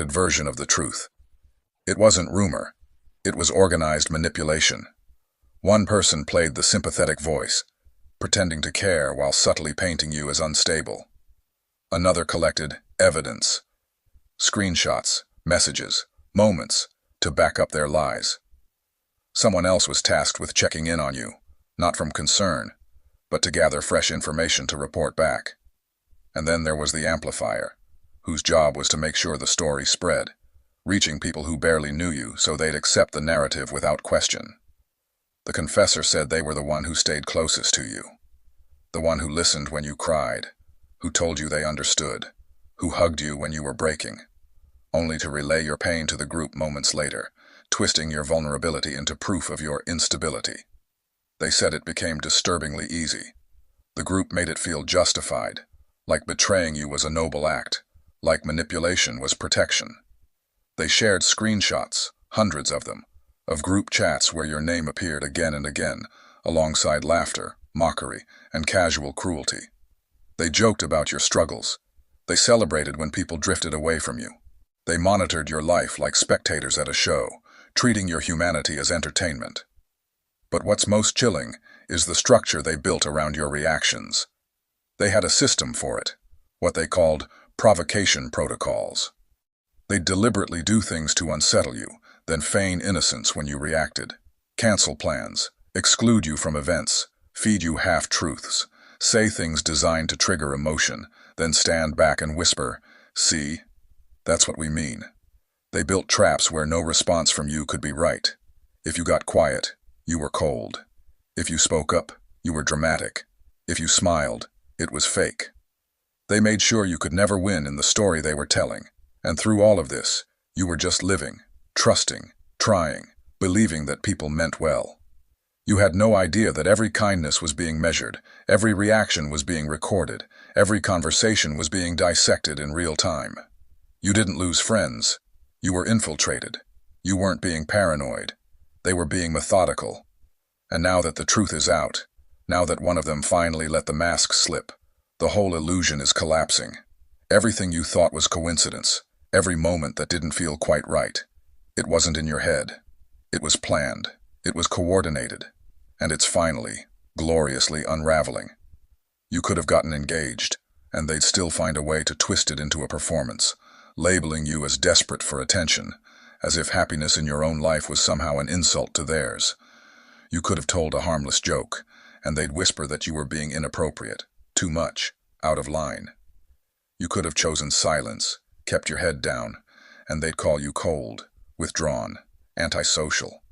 version of the truth. It wasn't rumor. It was organized manipulation. One person played the sympathetic voice, pretending to care while subtly painting you as unstable. Another collected evidence, screenshots, messages, moments, to back up their lies. Someone else was tasked with checking in on you, not from concern, but to gather fresh information to report back. And then there was the amplifier, whose job was to make sure the story spread, reaching people who barely knew you so they'd accept the narrative without question. The confessor said they were the one who stayed closest to you, the one who listened when you cried, who told you they understood, who hugged you when you were breaking, only to relay your pain to the group moments later, twisting your vulnerability into proof of your instability. They said it became disturbingly easy. The group made it feel justified, like betraying you was a noble act, like manipulation was protection. They shared screenshots, hundreds of them, of group chats where your name appeared again and again, alongside laughter, mockery, and casual cruelty. They joked about your struggles. They celebrated when people drifted away from you. They monitored your life like spectators at a show, treating your humanity as entertainment. But what's most chilling is the structure they built around your reactions. They had a system for it, what they called provocation protocols. They'd deliberately do things to unsettle you, then feign innocence when you reacted, cancel plans, exclude you from events, feed you half-truths, say things designed to trigger emotion, then stand back and whisper, "See? That's what we mean." They built traps where no response from you could be right. If you got quiet, you were cold. If you spoke up, you were dramatic. If you smiled, it was fake. They made sure you could never win in the story they were telling. And through all of this, you were just living, trusting, trying, believing that people meant well. You had no idea that every kindness was being measured, every reaction was being recorded, every conversation was being dissected in real time. You didn't lose friends. You were infiltrated. You weren't being paranoid. They were being methodical. And now that the truth is out, now that one of them finally let the mask slip, the whole illusion is collapsing. Everything you thought was coincidence, every moment that didn't feel quite right, it wasn't in your head. It was planned. It was coordinated. And it's finally, gloriously unraveling. You could have gotten engaged, and they'd still find a way to twist it into a performance, labeling you as desperate for attention, as if happiness in your own life was somehow an insult to theirs. You could have told a harmless joke, and they'd whisper that you were being inappropriate, too much, out of line. You could have chosen silence, kept your head down, and they'd call you cold, withdrawn, antisocial.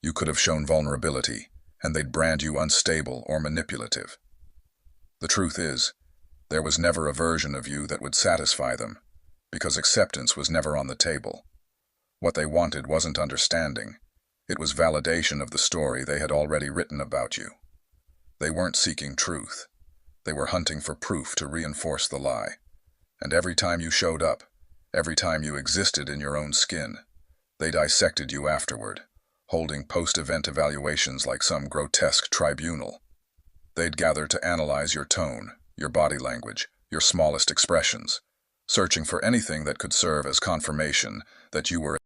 You could have shown vulnerability, and they'd brand you unstable or manipulative. The truth is, there was never a version of you that would satisfy them, because acceptance was never on the table. What they wanted wasn't understanding. It was validation of the story they had already written about you. They weren't seeking truth. They were hunting for proof to reinforce the lie. And every time you showed up, every time you existed in your own skin, they dissected you afterward, holding post-event evaluations like some grotesque tribunal. They'd gather to analyze your tone, your body language, your smallest expressions, searching for anything that could serve as confirmation that you were